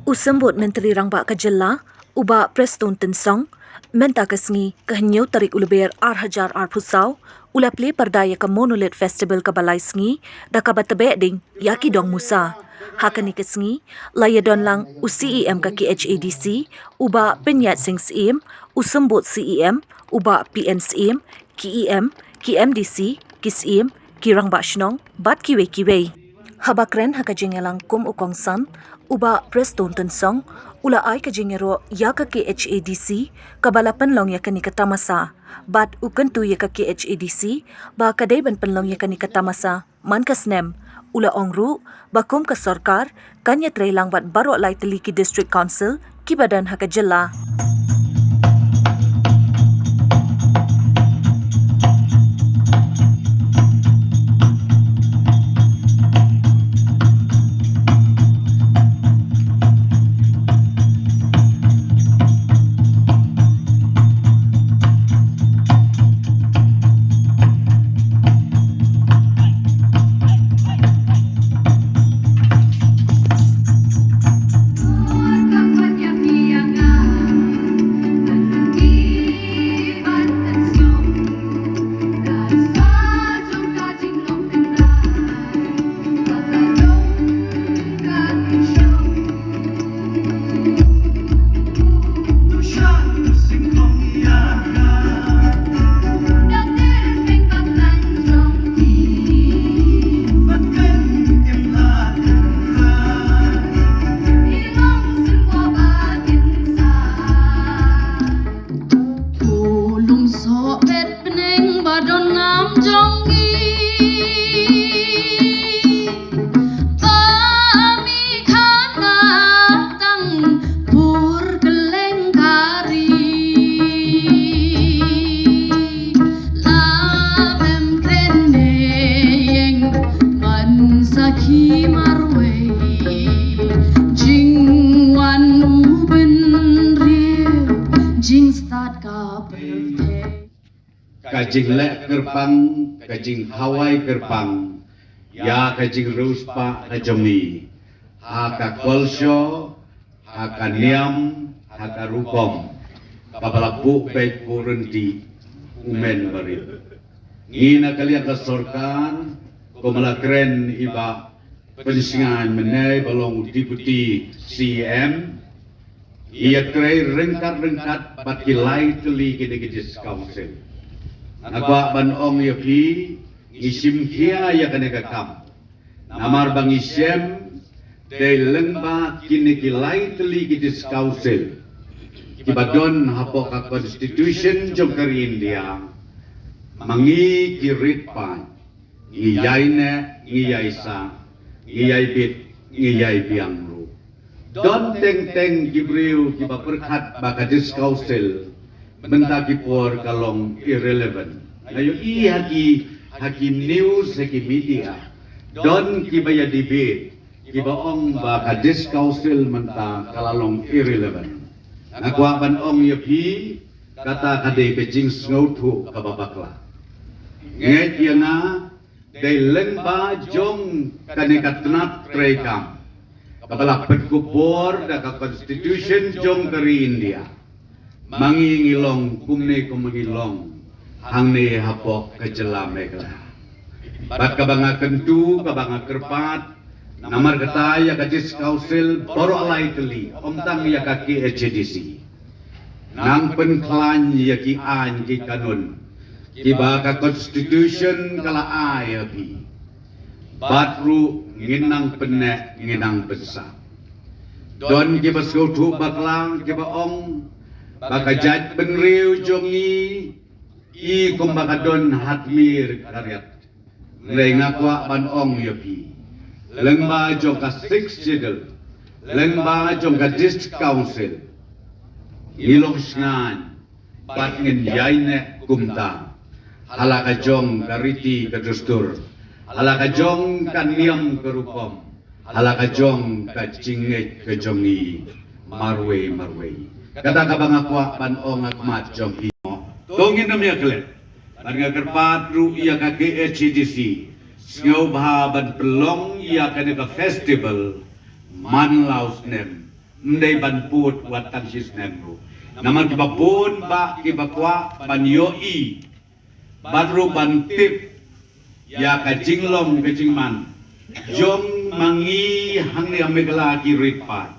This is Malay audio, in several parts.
Usambut Menteri Rangba Kajella, Uba Preston Tensong, Menta Kesngi, Kehenyo Tarik Uluber Arhajar Arpusau, Ulaple Pardaya ke Monolith Festival Kabalai Sngi, Dakabat Tebeding, Yaki Dong Musa. Hakani Kesngi, Layadon Lang UCEM ke KHADC, Uba Penyat Sing CEM, Usambut CEM, Uba PNCEM, KEM, KMDC, KISEM, Kirangba Shnong, Bat Kiwe Kiwe. Habakren hakajingelang kum ukongsan, Uba Preston Tensong, ula ay kajingero ya ka KHADC, kabalapan long ya kani katamasa, bat ukentu ya ka KHADC, ba kadayban panlong ya kani katamasa, man kasnem, ula ongru, bakum ka sarkar, kanya trailang bat baro lay Teliki District Council, kibadan hakajela. Kajing lek gerbang, kajing hawai gerbang, ya kajing ruspa kajomi, haka kolsyo, haka niam, haka rukom, kabalabu baik purenti, umen baril. Ngina kalian kesorkan, komalakren iba pensingan menai balong deputy CM, ia krai rengkat-rengkat bakilai teli gede-gede council. Nagwa banong yapi isim kia ya kaneka kam namar bang isem de lengba kini kilai teli kidis council kibadon hapo ka constitution jongkari India mangi kirit pan ngiyai ne ngiyai sa ngiyai bit ngiyai biangru don teng gibriu kibaperkat bakadis council benda kipor kalong irrelevant. Ayo hakim news hakim media. Don kibaya debate kibaong baka dis council menta kalalong irrelevant. Nagwa ban ong yapi kata kade kejing snowtu kababakla. Nget yana day lengba jong kanekatnat trekam. Kabala petkupor daka constitution jong dari India. Mangingilong kumne kumangilong hangne hapok kejela megla. Bat kabanga kentu kabanga kerpat namar ketaya kajis council boro alai teli omtang ya kaki HDC. Nang penklan ya ki an ki kanun ki baka constitution kala ayapi. Batru nginang penek nginang besar. Don ki baskutu baklang ki baong bakajat benriu jongi i kumbakadon hatmir karyat lengakwa banong yopi lengba jongka 6 jedel lengba jongka district council ilong snan bat ngin yaine kumta halaka jong kariti kadustur halaka jong kaniam kerukom halaka jong kacingek kejongi marwe kata kabang akwa panong akmat jong himo tongin na miya klet Barangay Karpat, Ruya ka KHDC, Ngau bah ban pelong ya kene ka festival man laus nem ndai ban put watan sis nem ru naman ki babon ba ki bakwa ban yoi badru ban tip ya ka jinglom ka jingman jong mangi hang ni amegla ki ripat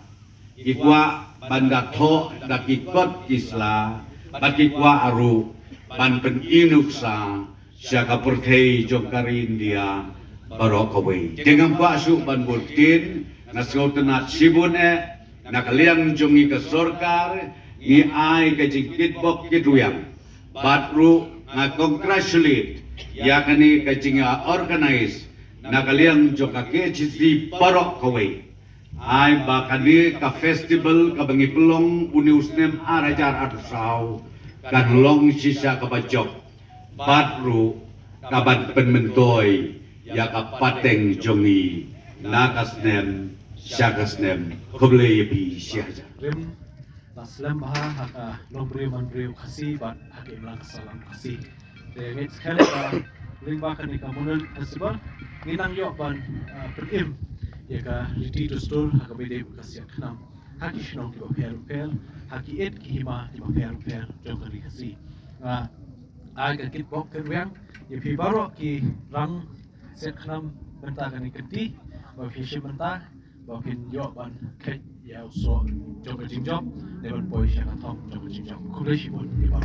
ikwa banda tho dakikot isla bakikwa aru ban pen inuksa siaka perthei jongkari India barokawai dengan pasu ban burtin naskotna sibune nakaliang jongi ke sorkar ni ai ke jingkit bok kituyang batru na congratulate yakani ke jinga organize nakaliang joka ke chisi barokawai ai bakani ka festival ka bangi pelong uniusnem arajar arsau kan long sisa ka bajok batru kaban penmentoy ya ka pateng jongi nakasnem syakasnem koble bi siaja Rim Naslam Baha haka Lombre Mandre Kasi Bat Hake Lang Salam Kasi Dengan sekali Ring Bakan di Kamunan Asibah Nginang Yok Ban Perim Ya ka Liti Dostor Haka Bede Kasi Aknam Haki Shinong Kiba Per Haki Ed Kihima Kiba Per Jongkari Kasi Aga Kit Bok Kerwiang Ya Pi Barok Ki Rang Set Knam Bentah Kani Kenti Bak Hishim Bentah Bakin Yok Ban Ket Ya so Jongkar Jingjong Dewan Boy Syakatom Jongkar Jingjong Kuleshi Bon Ibar